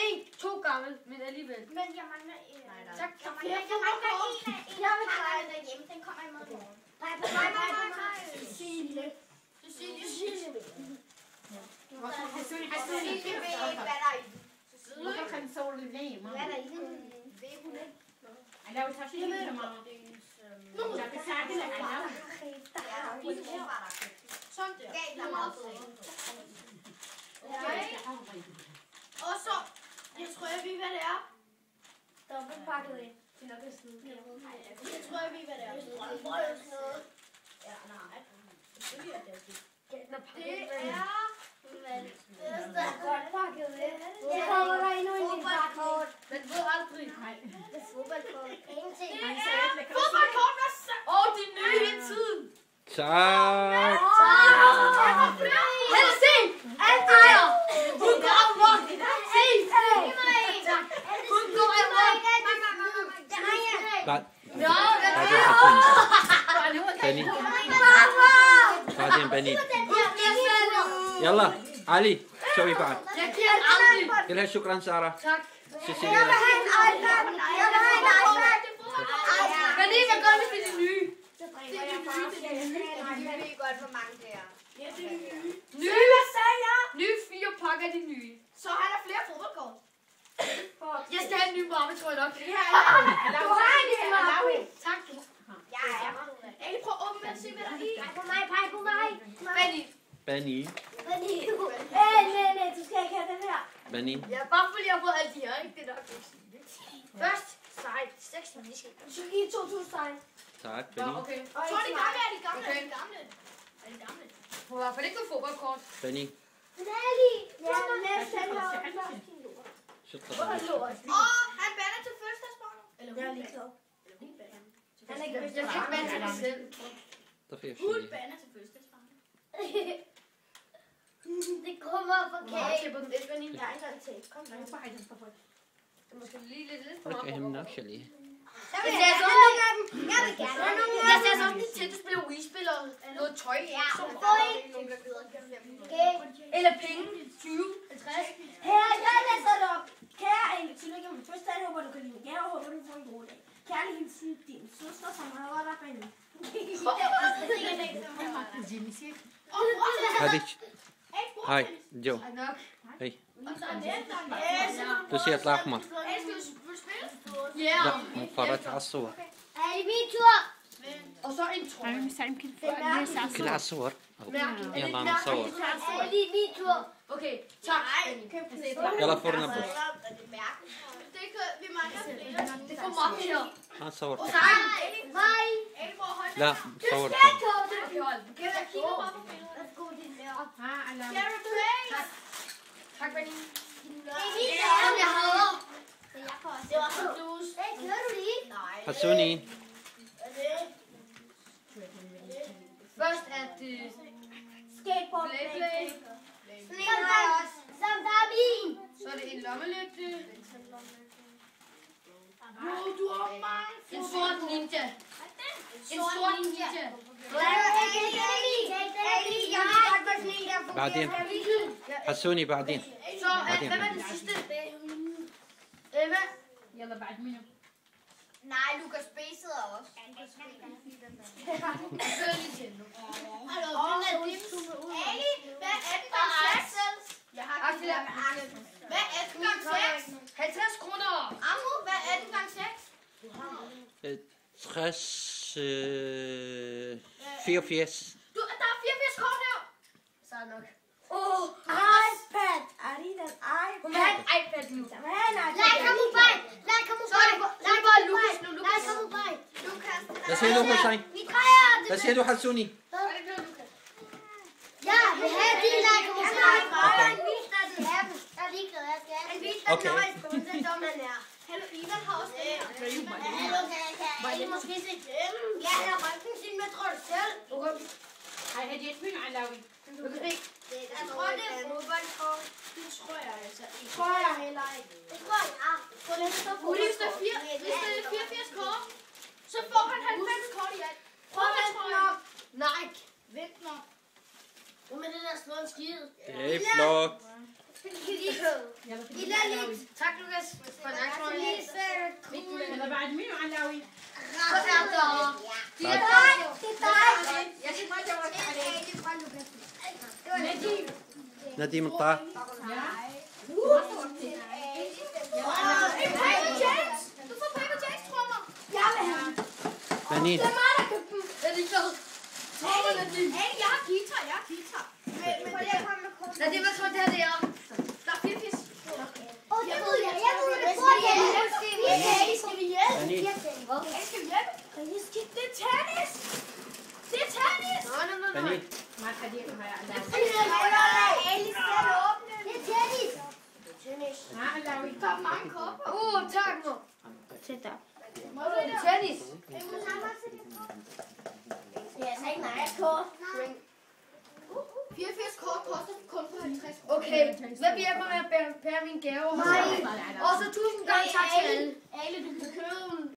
En, 2 gammel, men alligevel. Men jeg mangler en. Tak. Jeg mangler en. Jeg vil tage den derhjemme. Den kommer i morgen. Nej. Cecilie. Cecilie ved ikke, hvad der er i den. Hvorfor kan solen ned, mamma? Hvad er der i den? Ved hun ikke? أنا وتعرفين ماما. لا بتساعدني أنا. Sådan der. Gav dig meget bedre. Og så, jeg tror, jeg ved, hvad det er. Dobbeltpakket ind. Det er nok at sidde. Jeg tror, jeg ved, hvad det er. Ja, nej. Det er godt pakket ind. Så kommer der endnu en fodboldkort. Man ved aldrig. det er fodboldkort. Ingenting. Fodboldkort, hvad så? De er nye hele tiden. Tak. Held se! Alt ejer! Hun går amok! Se! Hun går amok! Nej. Nå, Nej, det er Benny. بعدين بنين يلا علي سوي بعد قلها شكرا سارة سيسيليا Benny, hvad gør vi til de nye? Nye 4 pakker de nye. Så han har flere fodboldkort. Jeg skal have en ny mamme, tror jeg nok. Du har en ny mamme. Tak. Jeg kan prøve at åbne og se, hvad der er i. Peg på mig. بني Nej, du skal ikke have den her. بني Ja, bare fordi jeg har fået alle de her, ikke? Det er nok ikke. Først sejt. 6 mennesker. Du skal give 2.000 sejt. tak Nå, بني okay. Så er de gamle, er de gamle, er de gamle. Er de gamle? Hun har i hvert fald ikke noget fodboldkort. بني Nelly! Ja, næste han har شطة han bander til fødselsdagsbarnet. Eller hun bander. Eller hun bander. Han er ikke, jeg kan ikke vande til mig selv. طفي Hun شوية bander til fødselsdagsbarnet. Det kommer fra kage. Jeg den lidt, Benny. Jeg har ikke engang til. Kom, أنا بعد الطفل. Det er måske lige lidt for لك meget. أهم نفس اللي Jeg vil gerne. Jeg ser sådan lidt til, at du spiller Wii-spil og noget tøj. Ja, Så få eller penge. 20, 50. Her, jeg læser det op. Kære Ane, tillykke med fødselsdag. Jeg håber, du kan lide min gave. Jeg håber, du får en god dag. Kærlig hilsen, din søster, som har været der for hende. هذه هاي جو هاي دوسي اطلع احمر Ja. لا مفرط على الصور Er det min tur? Og så en trøje. أنا مش يمكن ليس كل على الصور Mærkeligt. يلا نصور Er det min tur? Okay, tak. يلا فرنا بوش Vi mangler flere. Det er for meget her. نصور Hej. Hej. لا صور Okay, hold. Kan jeg kigge bare på billedet? Værsgo, din lærer. ها أنا Carrie Grace. Tak, Benny. Som jeg hader. Det var så dus. Hey, kører du lige? Nej. حسوني Først er det Skateboard. Play. Som der er min. Så er det en lommelygte. Du har mange. En sort ninja. En sort ninja. بعدين حسوني بعدين Så hvad var det sidste? Emma. يلا بعد منو؟ Nej, Lukas B sidder også. Så er det Nintendo. Hallo, Ali, hvad er 18 gange 6? Jeg har Axel, Hvad er 18 gange 6? 50 kroner. Ammo, hvad er 18 gange 6? 60 84 Der er 84 kort her. Så er det nok. iPad. Er det den iPad? Hun vil have en iPad nu. Lad ham mobile. Lad ham Så er det bare Lukas nu. Lad ham mobile. Lukas. لا سيدو حسين Vi drejer det. لا سيدو حسوني Ja, vi har din lad ham mobile. Han viste dig det her. Jeg er ligeglad, jeg skal. Han viste dig Okay. den det er dum, han er. Hallo, Ivan har også det her. Hallo, kan I måske se dem? Ja, han har røgten sin med trøl selv. هاي هدية منو علاوي؟ Jeg tror, det er fodboldkort. Det tror jeg altså ikke. Tror jeg heller ikke. Det tror jeg. Hvis der er 84 kort, så får han 90 kort i alt. Prøv at vente nok. Nej. Vent nok. Hvad med det der slå en skide? Det er flot. يلا في إلى ليت. Tak, Lukas. For en aktion. يلا بعد مين وعلاوي؟ Så er der... Det er dig. يا شيخ ما جاوبت عليك. نجيب. نديم الطاح. Du får Paper Jacks trommer. Jeg vil have dem. بنين. Det er mig, der købte dem. Er det ikke Jeg har guitar, Nej, det var så der. Der er 4 fisk. Jeg ved, det tror jeg. Skal vi hjælpe? بنين. Skal vi hjælpe? Det er tennis. Det er tennis. بنين. ما الحديقة يا علاوي. Alice skal åbne. Det er tennis. ها علاوي. Der er mange kopper. Tak, mor. Sæt dig. Tennis. Det er altså ikke nej kort. 84 kort koster kun for 50 kroner. Okay, hvem hjælper med at bære mine gaver? Og så 1000 gange tak til alle. Alle, du kan købe dem